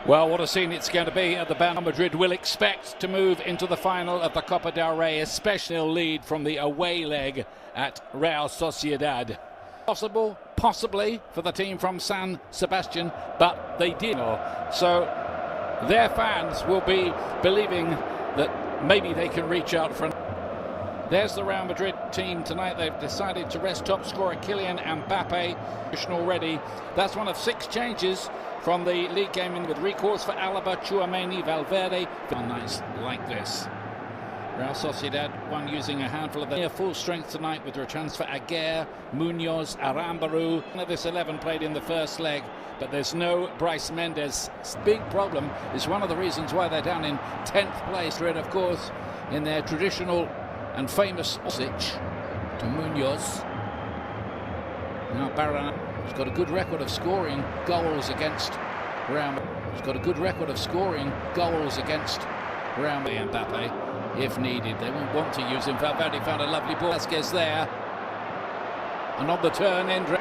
Well, what a scene it's going to be at the Real Madrid will expect to move into the final of the Copa del Rey, especially a lead from the away leg at Real Sociedad. Possibly for the team from San Sebastian, but they did. So their fans will be believing that maybe they can reach out for. There's the Real Madrid team tonight. They've decided to rest top scorer Kylian Mbappe already. That's one of 6 changes from the league game with recourse for Alaba, Tchouameni, Valverde. Nights like this. Real Sociedad one using a handful of their full strength tonight with returns for Aguirre, Munoz, Arambaru. None of this 11 played in the first leg, but there's no Bryce Mendes. Big problem is one of the reasons why they're down in 10th place. And of course, in their traditional and famous switch to Munoz. Now Barcelona has got a good record of scoring goals against Real Madrid. He's got a good record of scoring goals against Real Madrid. Mbappe, if needed. They won't want to use him. Valverde found a lovely ball. Vasquez there. And on the turn, Endrick.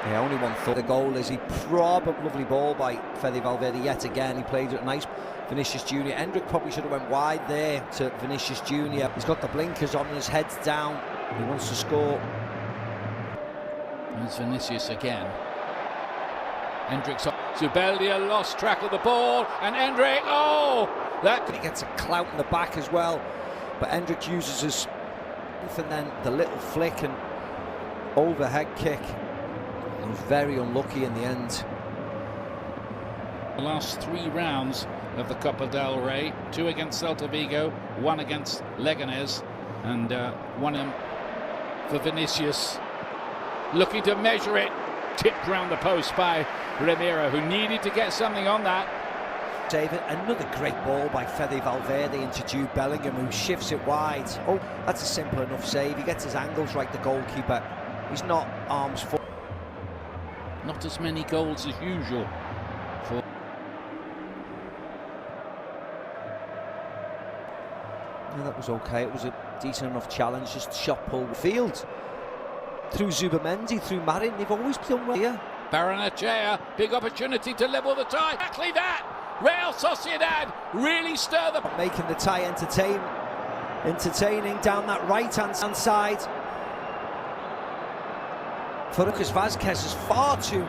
Yeah, only one thought. The goal is he probably lovely ball by Fede Valverde yet again. He played it nice. Vinicius Junior. Endrick probably should have went wide there to Vinicius Junior. He's got the blinkers on and his head's down. He wants to score. There's Vinicius again. Endrick's on. Zubeldia lost track of the ball, and Endrick, He gets a clout in the back as well, but Endrick uses his and then the little flick and overhead kick. He was very unlucky in the end. The last 3 rounds of the Copa del Rey, 2 against Celta Vigo, 1 against Leganés, and 1 for Vinicius. Looking to measure it, tipped round the post by Ramiro, who needed to get something on that. David, another great ball by Fede Valverde into Jude Bellingham, who shifts it wide. Oh, that's a simple enough save. He gets his angles right, the goalkeeper. He's not arms full. Not as many goals as usual for. Yeah, that was okay. It was a decent enough challenge. Just shot pull the field. Through Tchouameni, through Marin, they've always done well here. Barrenechea, big opportunity to level the tie. Exactly that! Real Sociedad really stir the... Making the tie entertaining down that right-hand side. For Lucas Vasquez is far too...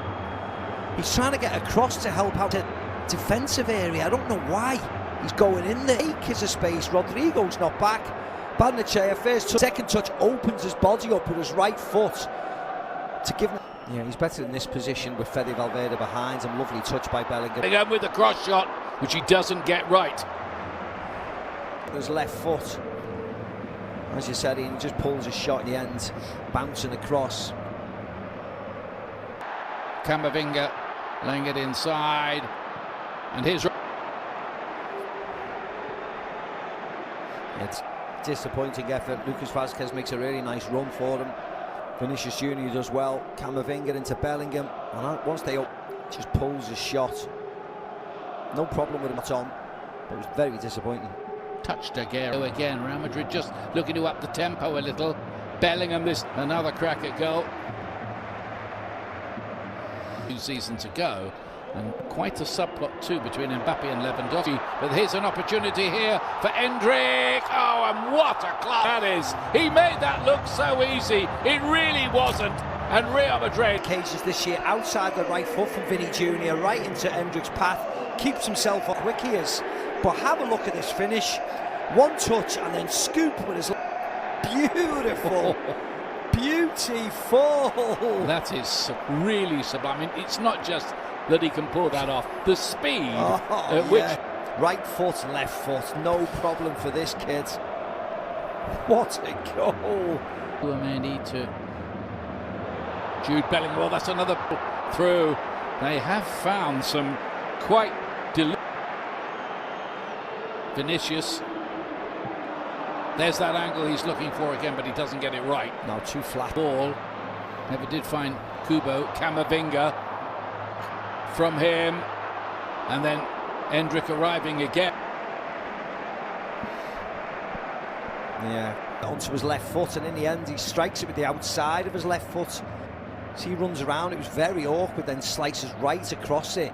He's trying to get across to help out the defensive area. I don't know why he's going in there. He is a space. Rodrigo's not back. Barrenechea, first touch, second touch, opens his body up with his right foot to give him. Yeah, he's better in this position with Fede Valverde behind him. Lovely touch by Bellingham. Bellingham with the cross shot, which he doesn't get right. His left foot, as you said, he just pulls his shot at the end, bouncing across. Camavinga laying it inside, and here's. It's disappointing effort. Lucas Vasquez makes a really nice run for them. Vinicius Junior does well. Camavinga into Bellingham, and once they up, just pulls his shot. No problem with him at all, but it was very disappointing. Touched Aguirre again. Real Madrid just looking to up the tempo a little. Bellingham, this another crack at goal. 2 seasons ago, and quite a subplot too between Mbappe and Lewandowski. But here's an opportunity here for Endrick. Oh, and what a class that is! He made that look so easy. It really wasn't. And Real Madrid cases this year outside the right foot from Vinny Junior, right into Endrick's path. Keeps himself up quick he is. But have a look at this finish. One touch and then scoop with his beautiful. Beautiful. That is really sublime. I mean, it's not just that he can pull that off. The speed at which... Right foot, left foot, no problem for this kid. What a goal. Tchouameni to Jude Bellingham. Well, that's another through. They have found some quite Vinicius. There's that angle he's looking for again, but he doesn't get it right. No, too flat. Ball. Never did find Kubo. Camavinga from him. And then Endrick arriving again. Yeah, onto his left foot, and in the end he strikes it with the outside of his left foot. See, he runs around, it was very awkward, then slices right across it.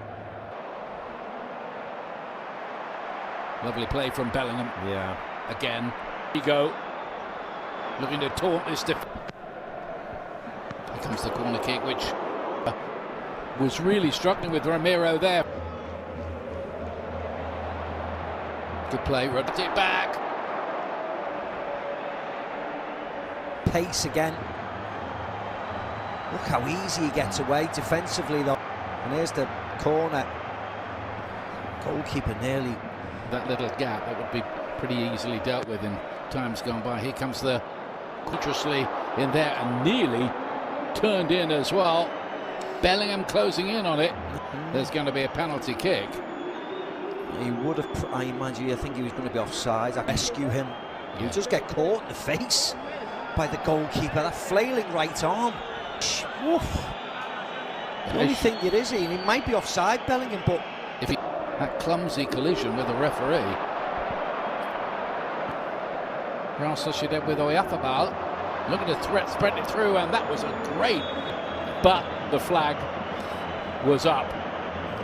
Lovely play from Bellingham. Yeah. Again. Here you go. Looking to taunt this Here comes the corner kick, which was really struggling with Romero there. Good play, rubbed it back. Pace again. Look how easy he gets away defensively though. And here's the corner. Goalkeeper nearly. That little gap that would be pretty easily dealt with in times gone by. Here comes the cautiously in there and nearly turned in as well. Bellingham closing in on it. There's going to be a penalty kick. He would have, I imagine, I think he was going to be offside. I rescue him. Yeah. He'll just get caught in the face by the goalkeeper. That flailing right arm. Oof. The only thing it is, he might be offside, Bellingham, but if he that clumsy collision with the referee. Real Sociedad with Oyarzabal, looking to spread it through, and that was a great, but the flag was up.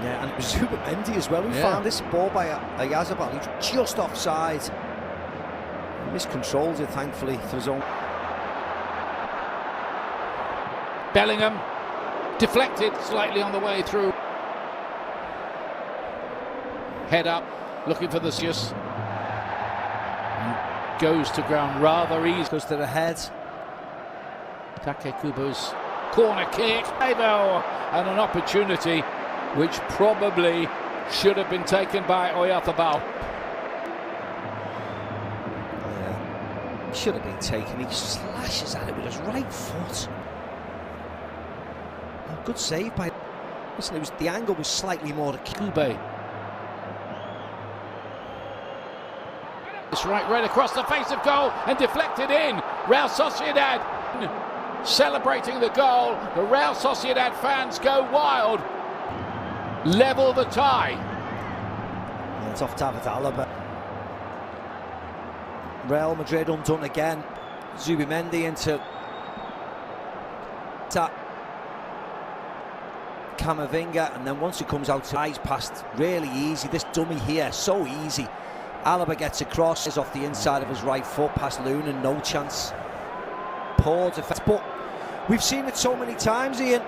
Yeah, and it was Tchouameni as well who found this ball by Oyarzabal. He was just offside. He miscontrolled it, thankfully, for his own. Bellingham deflected slightly on the way through. Head up, looking for the Sociedad. And goes to ground rather easy. Because they're ahead. Takekubo's corner kick. And an opportunity which probably should have been taken by Oyarzabal. Yeah, should have been taken. He slashes at it with his right foot. Oh, good save by. Listen, the angle was slightly more to Kube. It's right across the face of goal and deflected in. Real Sociedad celebrating the goal. The Real Sociedad fans go wild. Level the tie. And it's off David Alaba. Real Madrid undone again. Tchouameni into Camavinga, and then once he comes out to eyes past, really easy. This dummy here, so easy. Alaba gets across, is off the inside of his right foot past Luna, no chance. Poor defense, but we've seen it so many times, Ian.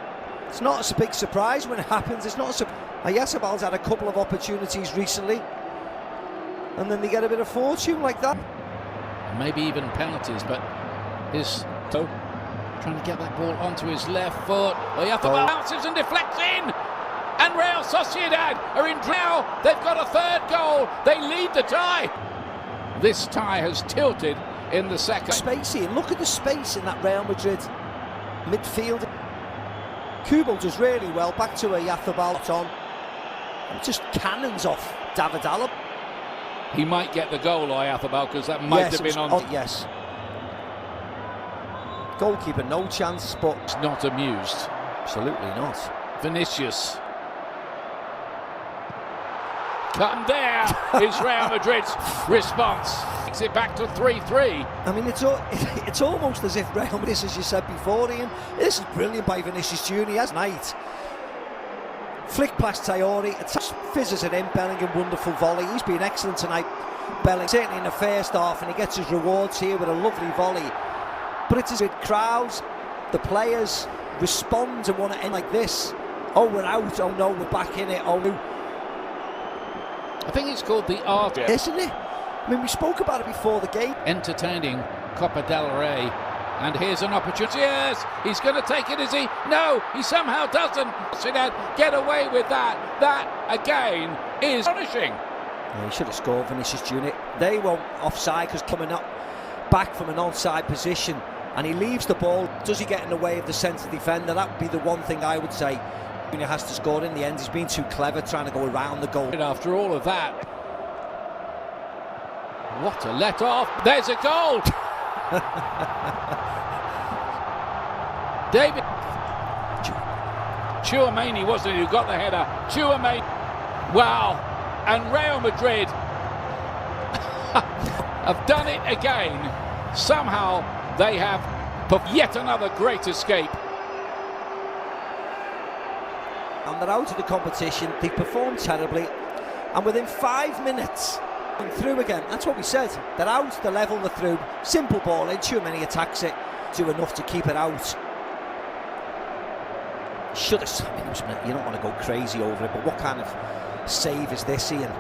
It's not a big surprise when it happens. It's not a surprise. Oyarzabal's had a couple of opportunities recently, and then they get a bit of fortune like that. Maybe even penalties, but his toe trying to get that ball onto his left foot. Oyarzabal bounces and deflects in, and Real Sociedad are in now. They've got a third goal. They lead the tie. This tie has tilted in the second. Spacey, and look at the space in that Real Madrid midfield. Kubo does really well. Back to Oyarzabal on. Just cannons off David Alaba. He might get the goal, Oyarzabal, because that might have been on. Yes. Goalkeeper, no chance, but it's not amused. Absolutely not. Vinicius. And there is Real Madrid's response. Takes it back to 3-3. I mean, it's almost as if Real Madrid, as you said before, Ian, this is brilliant by Vinicius Junior. He has night. Flick past Traoré, fizzes it in. Bellingham, wonderful volley. He's been excellent tonight. Bellingham, certainly in the first half, and he gets his rewards here with a lovely volley. But it's as with crowds, the players respond and want to end like this. Oh, we're out. Oh no, we're back in it. Oh no. I think it's called the art, isn't it? I mean, we spoke about it before the game. Entertaining Copa del Rey. And here's an opportunity. Yes, he's going to take it, is he? No, he somehow doesn't. Sociedad get away with that. That, again, is astonishing. Yeah, he should have scored, Vinicius Junior. They won't offside because coming up back from an onside position, and he leaves the ball. Does he get in the way of the centre defender? That would be the one thing I would say. Junior has to score in the end. He's been too clever trying to go around the goal. After all of that, what a let off. There's a goal. David Tchouameni, wasn't it, who got the header? Tchouameni. Wow. And Real Madrid have done it again. Somehow they have yet another great escape. and they're out of the competition. They performed terribly, and within 5 minutes through again. That's what we said. They're out, they're level, they're through. Simple ball in, Tchouameni attacks it, do enough to keep it out. Should have, I mean, you don't want to go crazy over it, but what kind of save is this, Ian?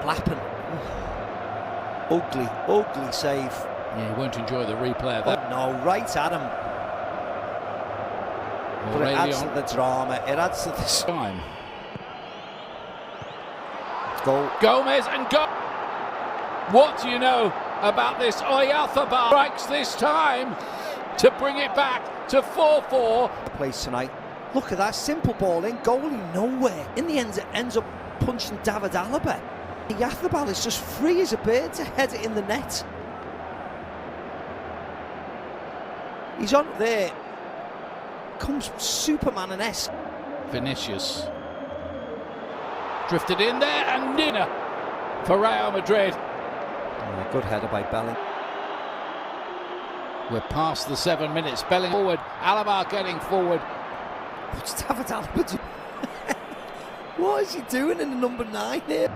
Lappin. Ugly, ugly save. Yeah, he won't enjoy the replay of that. Oh, no, right at him. But it adds to the drama, it adds to this time. Goal. Gomez and go. What do you know about this? Oyarzabal strikes this time to bring it back to 4-4. Place tonight. Look at that, simple ball in, goalie nowhere. In the end, it ends up punching David Alaba. Oyarzabal is just free as a bird to head it in the net. He's on there. Comes Superman-esque. Vinicius drifted in there and dinner for Real Madrid. Oh, good header by Bellingham. We're past the 7 minutes. Bellingham forward. Alaba getting forward. What's David Alaba doing? What is he doing in the number 9 here?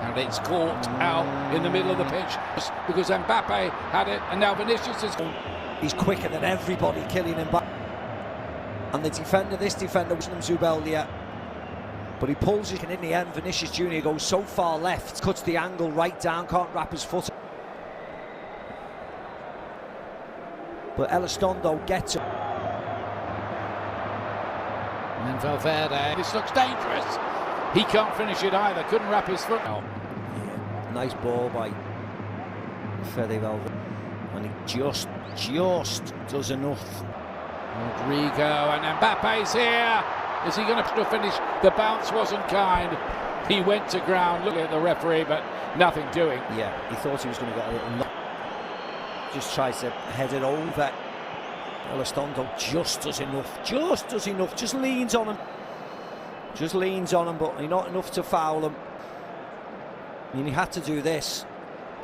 And it's caught out in the middle of the pitch because Mbappe had it, and now Vinicius is. He's quicker than everybody, Kylian Mbappe. And the defender, this defender, wasn't Zubeldia, but he pulls it, and in the end, Vinicius Jr. goes so far left, cuts the angle right down, can't wrap his foot. But Elizondo gets it. And then Valverde. This looks dangerous. He can't finish it either. Couldn't wrap his foot. Oh. Yeah, nice ball by Fede Valverde, and he just does enough. Rodrigo and Mbappe's here. Is he going to finish? The bounce wasn't kind. He went to ground, looking at the referee, but nothing doing. Yeah, he thought he was going to get a little knock. Just tries to head it over. Elizondo just does enough, just leans on him. But not enough to foul him. I mean, he had to do this,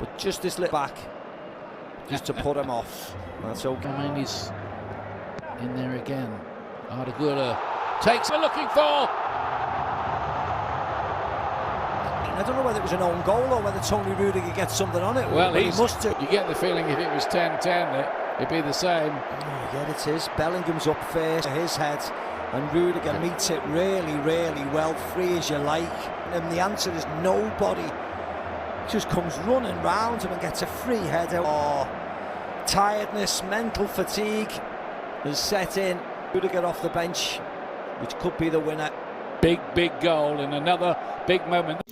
but just this little back, just to put him off. That's okay. I mean, he's in there again. Arda takes we're looking for. I don't know whether it was an own goal or whether Tony Rüdiger gets something on it. Well, he must have. You get the feeling if it was 10-10, it'd be the same. Oh, yeah, it is. Bellingham's up first, his head, and Rüdiger meets it really well, free as you like. And the answer is nobody. Just comes running round him and gets a free header. Oh, tiredness, mental fatigue has set in. Rüdiger off the bench, which could be the winner. Big goal in another big moment.